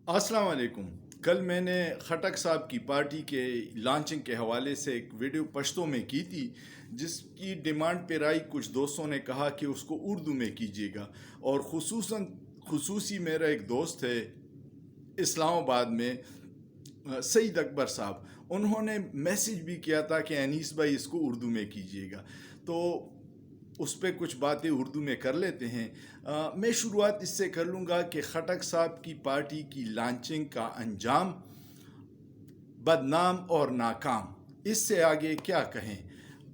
السلام علیکم۔ کل میں نے خٹک صاحب کی پارٹی کے لانچنگ کے حوالے سے ایک ویڈیو پشتوں میں کی تھی، جس کی ڈیمانڈ پہ آئی کچھ دوستوں نے کہا کہ اس کو اردو میں کیجیے گا، اور خصوصی میرا ایک دوست ہے اسلام آباد میں، سعید اکبر صاحب، انہوں نے میسج بھی کیا تھا کہ انیس بھائی اس کو اردو میں کیجیے گا، تو اس پہ کچھ باتیں اردو میں کر لیتے ہیں۔ میں شروعات اس سے کر لوں گا کہ خٹک صاحب کی پارٹی کی لانچنگ کا انجام بدنام اور ناکام، اس سے آگے کیا کہیں۔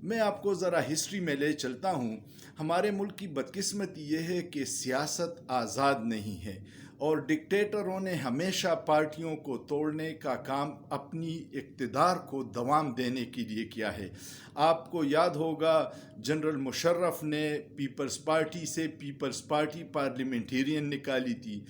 میں آپ کو ذرا ہسٹری میں لے چلتا ہوں۔ ہمارے ملک کی بدقسمتی یہ ہے کہ سیاست آزاد نہیں ہے، اور ڈکٹیٹروں نے ہمیشہ پارٹیوں کو توڑنے کا کام اپنی اقتدار کو دوام دینے کے لیے کیا ہے۔ آپ کو یاد ہوگا جنرل مشرف نے پیپلز پارٹی سے پیپلز پارٹی پارلیمنٹیرین نکالی تھی،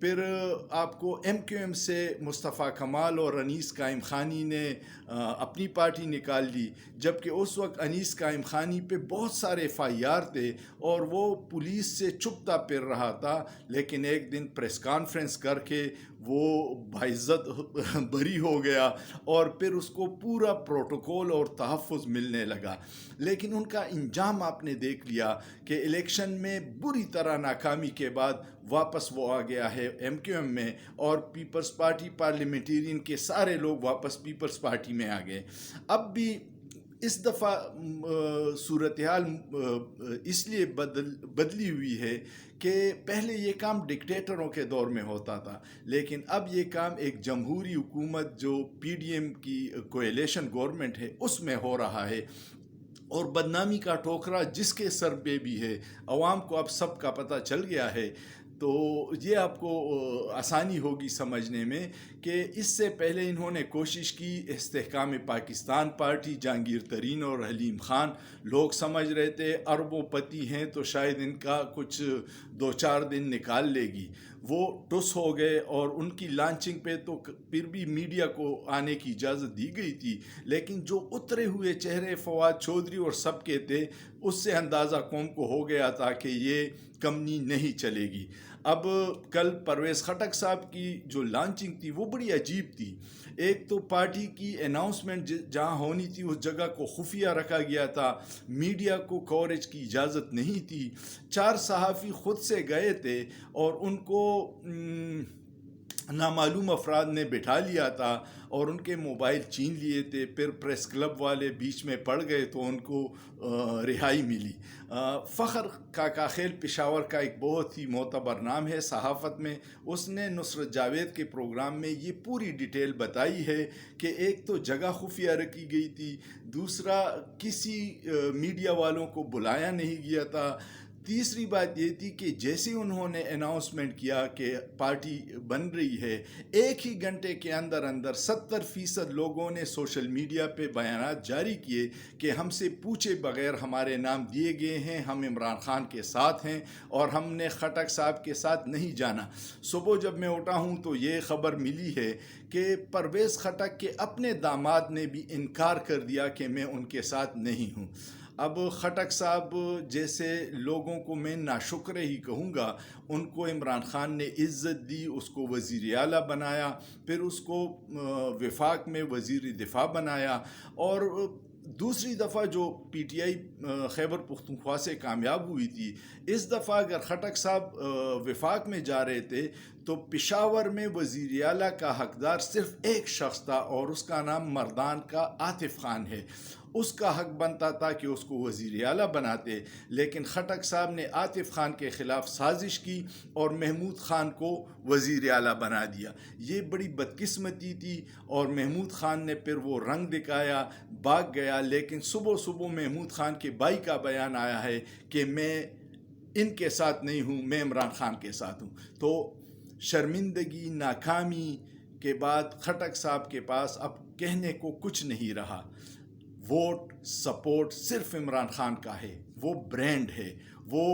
پھر آپ کو ایم کیو ایم سے مصطفیٰ کمال اور انیس قائم خانی نے اپنی پارٹی نکال لی، جبکہ اس وقت انیس قائم خانی پہ بہت سارے ایف آئی آر تھے اور وہ پولیس سے چھپتا پھر رہا تھا، لیکن ایک دن پریس کانفرنس کر کے وہ باعزت بری ہو گیا، اور پھر اس کو پورا پروٹوکول اور تحفظ ملنے لگا۔ لیکن ان کا انجام آپ نے دیکھ لیا کہ الیکشن میں بری طرح ناکامی کے بعد واپس وہ آ گیا ہے ایم کیو ایم میں، اور پیپلز پارٹی پارلیمنٹیرین کے سارے لوگ واپس پیپلز پارٹی میں آ گئے۔ اب بھی اس دفعہ صورتحال اس لیے بدلی ہوئی ہے کہ پہلے یہ کام ڈکٹیٹروں کے دور میں ہوتا تھا، لیکن اب یہ کام ایک جمہوری حکومت جو پی ڈی ایم کی کوئلیشن گورنمنٹ ہے اس میں ہو رہا ہے، اور بدنامی کا ٹوکرا جس کے سر پہ بھی ہے، عوام کو اب سب کا پتہ چل گیا ہے۔ تو یہ آپ کو آسانی ہوگی سمجھنے میں کہ اس سے پہلے انہوں نے کوشش کی استحکام پاکستان پارٹی، جہانگیر ترین اور حلیم خان، لوگ سمجھ رہے تھے اربوں پتی ہیں تو شاید ان کا کچھ 2-4 دن نکال لے گی، وہ ٹس ہو گئے، اور ان کی لانچنگ پہ تو پھر بھی میڈیا کو آنے کی اجازت دی گئی تھی، لیکن جو اترے ہوئے چہرے فواد چودھری اور سب کے تھے، اس سے اندازہ قوم کو ہو گیا تھا کہ یہ کمنی نہیں چلے گی۔ اب کل پرویز خٹک صاحب کی جو لانچنگ تھی وہ بڑی عجیب تھی۔ ایک تو پارٹی کی اناؤنسمنٹ جہاں ہونی تھی اس جگہ کو خفیہ رکھا گیا تھا، میڈیا کو کوریج کی اجازت نہیں تھی، 4 صحافی خود سے گئے تھے اور ان کو نامعلوم افراد نے بٹھا لیا تھا اور ان کے موبائل چھین لیے تھے، پھر پریس کلب والے بیچ میں پڑ گئے تو ان کو رہائی ملی۔ فخر کاکاخیل پشاور کا ایک بہت ہی معتبر نام ہے صحافت میں، اس نے نصرت جاوید کے پروگرام میں یہ پوری ڈیٹیل بتائی ہے کہ ایک تو جگہ خفیہ رکھی گئی تھی، دوسرا کسی میڈیا والوں کو بلایا نہیں گیا تھا، تیسری بات یہ تھی کہ جیسے انہوں نے اناؤنسمنٹ کیا کہ پارٹی بن رہی ہے، ایک ہی گھنٹے کے اندر 70% لوگوں نے سوشل میڈیا پہ بیانات جاری کیے کہ ہم سے پوچھے بغیر ہمارے نام دیے گئے ہیں، ہم عمران خان کے ساتھ ہیں اور ہم نے خٹک صاحب کے ساتھ نہیں جانا۔ صبح جب میں اٹھا ہوں تو یہ خبر ملی ہے کہ پرویز خٹک کے اپنے داماد نے بھی انکار کر دیا کہ میں ان کے ساتھ نہیں ہوں۔ اب خٹک صاحب جیسے لوگوں کو میں ناشکر ہی کہوں گا، ان کو عمران خان نے عزت دی، اس کو وزیر اعلیٰ بنایا، پھر اس کو وفاق میں وزیر دفاع بنایا، اور دوسری دفعہ جو P T I Khyber Pakhtunkhwa سے کامیاب ہوئی تھی، اس دفعہ اگر خٹک صاحب وفاق میں جا رہے تھے تو پشاور میں وزیر اعلیٰ کا حقدار صرف ایک شخص تھا اور اس کا نام مردان کا عاطف خان ہے، اس کا حق بنتا تھا کہ اس کو وزیر اعلیٰ بناتے، لیکن خٹک صاحب نے عاطف خان کے خلاف سازش کی اور محمود خان کو وزیر اعلیٰ بنا دیا۔ یہ بڑی بدقسمتی تھی، اور محمود خان نے پھر وہ رنگ دکھایا، بھاگ گیا، لیکن صبح محمود خان کے بھائی کا بیان آیا ہے کہ میں ان کے ساتھ نہیں ہوں، میں عمران خان کے ساتھ ہوں۔ تو شرمندگی، ناکامی کے بعد خٹک صاحب کے پاس اب کہنے کو کچھ نہیں رہا۔ ووٹ سپورٹ صرف عمران خان کا ہے، وہ برینڈ ہے، وہ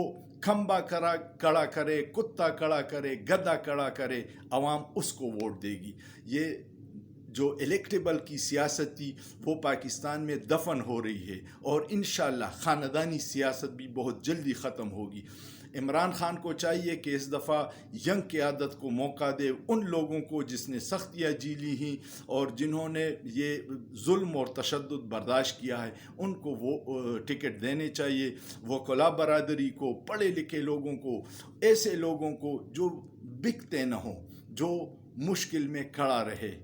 کھمبا کڑا کرے، کتا کڑا کرے، گدھا کڑا کرے، عوام اس کو ووٹ دے گی۔ یہ جو الیکٹیبل کی سیاست تھی وہ پاکستان میں دفن ہو رہی ہے، اور انشاءاللہ خاندانی سیاست بھی بہت جلدی ختم ہوگی۔ عمران خان کو چاہیے کہ اس دفعہ ینگ قیادت کو موقع دے، ان لوگوں کو جس نے سختیاں جی لی ہیں اور جنہوں نے یہ ظلم اور تشدد برداشت کیا ہے، ان کو وہ ٹکٹ دینے چاہیے، وکلاء برادری کو، پڑھے لکھے لوگوں کو، ایسے لوگوں کو جو بکتے نہ ہوں، جو مشکل میں کھڑا رہے۔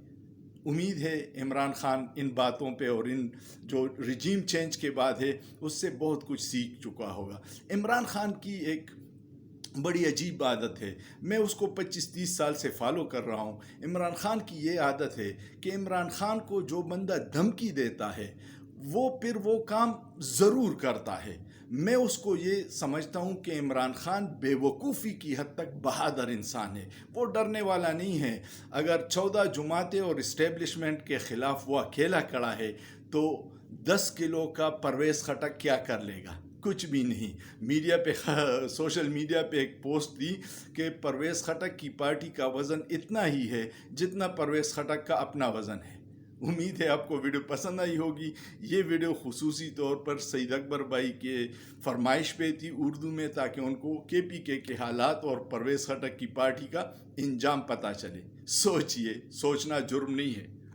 امید ہے عمران خان ان باتوں پہ اور ان جو رجیم چینج کے بعد ہے اس سے بہت کچھ سیکھ چکا ہوگا۔ عمران خان کی ایک بڑی عجیب عادت ہے، میں اس کو 25-30 سال سے فالو کر رہا ہوں۔ عمران خان کی یہ عادت ہے کہ عمران خان کو جو بندہ دھمکی دیتا ہے وہ پھر وہ کام ضرور کرتا ہے۔ میں اس کو یہ سمجھتا ہوں کہ عمران خان بے وقوفی کی حد تک بہادر انسان ہے، وہ ڈرنے والا نہیں ہے۔ اگر 14 جماعتیں اور اسٹیبلشمنٹ کے خلاف وہ اکیلا کھڑا ہے تو 10 کلو کا پرویز خٹک کیا کر لے گا؟ کچھ بھی نہیں۔ میڈیا پہ سوشل میڈیا پہ ایک پوسٹ دی کہ پرویز خٹک کی پارٹی کا وزن اتنا ہی ہے جتنا پرویز خٹک کا اپنا وزن ہے۔ امید ہے آپ کو ویڈیو پسند آئی ہوگی۔ یہ ویڈیو خصوصی طور پر سعید اکبر بھائی کے فرمائش پہ تھی اردو میں، تاکہ ان کو KPK کے حالات اور پرویز خٹک کی پارٹی کا انجام پتہ چلے۔ سوچئے، سوچنا جرم نہیں ہے۔